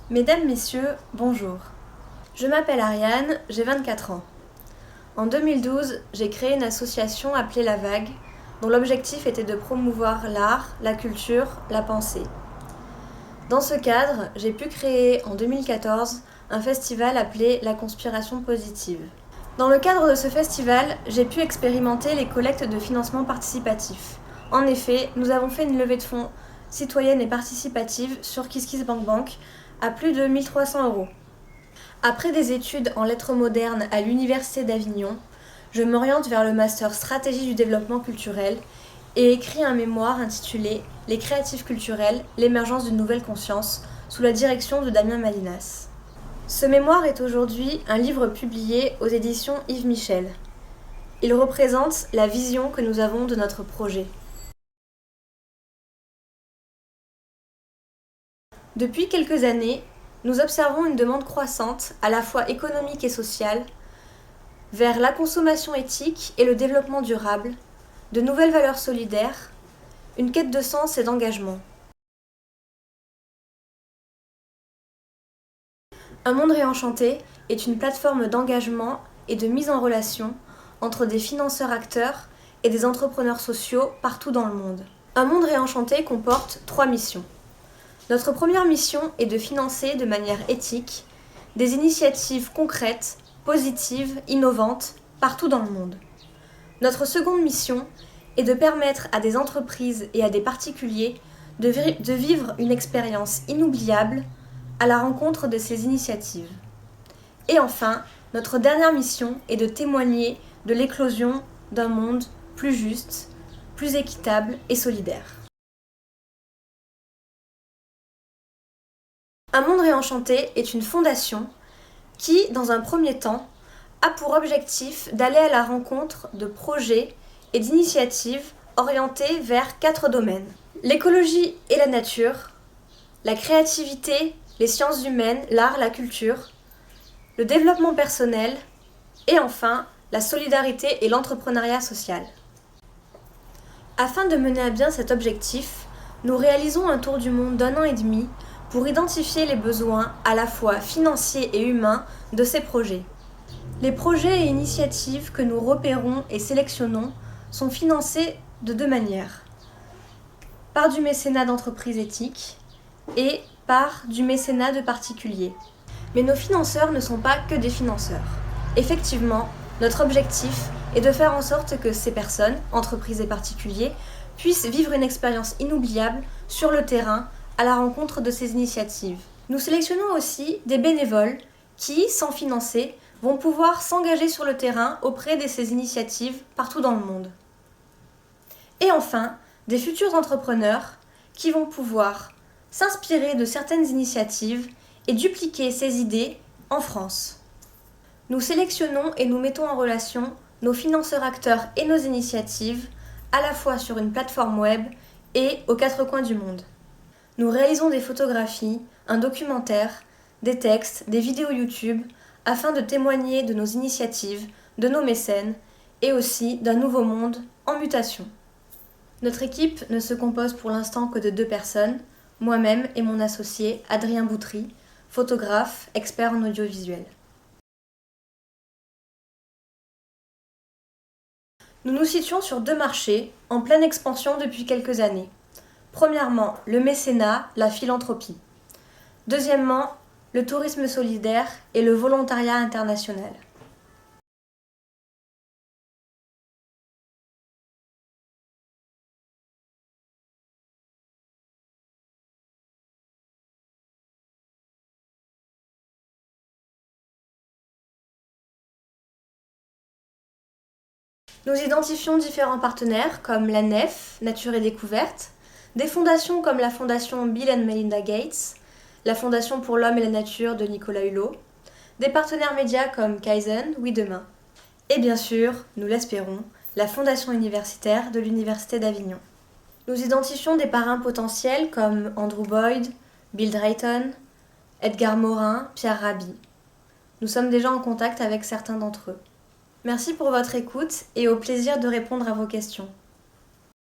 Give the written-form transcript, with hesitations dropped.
Mesdames, Messieurs, bonjour. Je m'appelle Ariane, j'ai 24 ans. En 2012, j'ai créé une association appelée La Vague, dont l'objectif était de promouvoir l'art, la culture, la pensée. Dans ce cadre, j'ai pu créer en 2014 un festival appelé La Conspiration Positive. Dans le cadre de ce festival, j'ai pu expérimenter les collectes de financement participatif. En effet, nous avons fait une levée de fonds citoyenne et participative sur KissKissBankBank à plus de 1 300 €. Après des études en lettres modernes à l'Université d'Avignon, je m'oriente vers le master stratégie du développement culturel et écris un mémoire intitulé Les créatifs culturels, l'émergence d'une nouvelle conscience, sous la direction de Damien Malinas. Ce mémoire est aujourd'hui un livre publié aux éditions Yves Michel. Il représente la vision que nous avons de notre projet. Depuis quelques années, nous observons une demande croissante, à la fois économique et sociale, vers la consommation éthique et le développement durable, de nouvelles valeurs solidaires, une quête de sens et d'engagement. Un monde réenchanté est une plateforme d'engagement et de mise en relation entre des financeurs-acteurs et des entrepreneurs sociaux partout dans le monde. Un monde réenchanté comporte 3 missions. Notre première mission est de financer de manière éthique des initiatives concrètes, positives, innovantes, partout dans le monde. Notre seconde mission est de permettre à des entreprises et à des particuliers de vivre une expérience inoubliable à la rencontre de ces initiatives. Et enfin, notre dernière mission est de témoigner de l'éclosion d'un monde plus juste, plus équitable et solidaire. Un monde réenchanté est une fondation qui, dans un premier temps, a pour objectif d'aller à la rencontre de projets et d'initiatives orientés vers 4 domaines. L'écologie et la nature, la créativité, les sciences humaines, l'art, la culture, le développement personnel et enfin la solidarité et l'entrepreneuriat social. Afin de mener à bien cet objectif, nous réalisons un tour du monde d'1 an et demi pour identifier les besoins à la fois financiers et humains de ces projets. Les projets et initiatives que nous repérons et sélectionnons sont financés de 2 manières. Par du mécénat d'entreprises éthiques et par du mécénat de particuliers. Mais nos financeurs ne sont pas que des financeurs. Effectivement, notre objectif est de faire en sorte que ces personnes, entreprises et particuliers, puissent vivre une expérience inoubliable sur le terrain à la rencontre de ces initiatives. Nous sélectionnons aussi des bénévoles qui, sans financer, vont pouvoir s'engager sur le terrain auprès de ces initiatives partout dans le monde. Et enfin, des futurs entrepreneurs qui vont pouvoir s'inspirer de certaines initiatives et dupliquer ces idées en France. Nous sélectionnons et nous mettons en relation nos financeurs-acteurs et nos initiatives à la fois sur une plateforme web et aux 4 coins du monde. Nous réalisons des photographies, un documentaire, des textes, des vidéos YouTube afin de témoigner de nos initiatives, de nos mécènes et aussi d'un nouveau monde en mutation. Notre équipe ne se compose pour l'instant que de 2 personnes, moi-même et mon associé Adrien Boutry, photographe, expert en audiovisuel. Nous nous situons sur 2 marchés en pleine expansion depuis quelques années. Premièrement, le mécénat, la philanthropie. Deuxièmement, le tourisme solidaire et le volontariat international. Nous identifions différents partenaires comme la NEF, Nature et Découverte, des fondations comme la fondation Bill and Melinda Gates, la Fondation pour l'Homme et la Nature de Nicolas Hulot, des partenaires médias comme Kaizen, Oui Demain, et bien sûr, nous l'espérons, la Fondation universitaire de l'Université d'Avignon. Nous identifions des parrains potentiels comme Andrew Boyd, Bill Drayton, Edgar Morin, Pierre Rabhi. Nous sommes déjà en contact avec certains d'entre eux. Merci pour votre écoute et au plaisir de répondre à vos questions.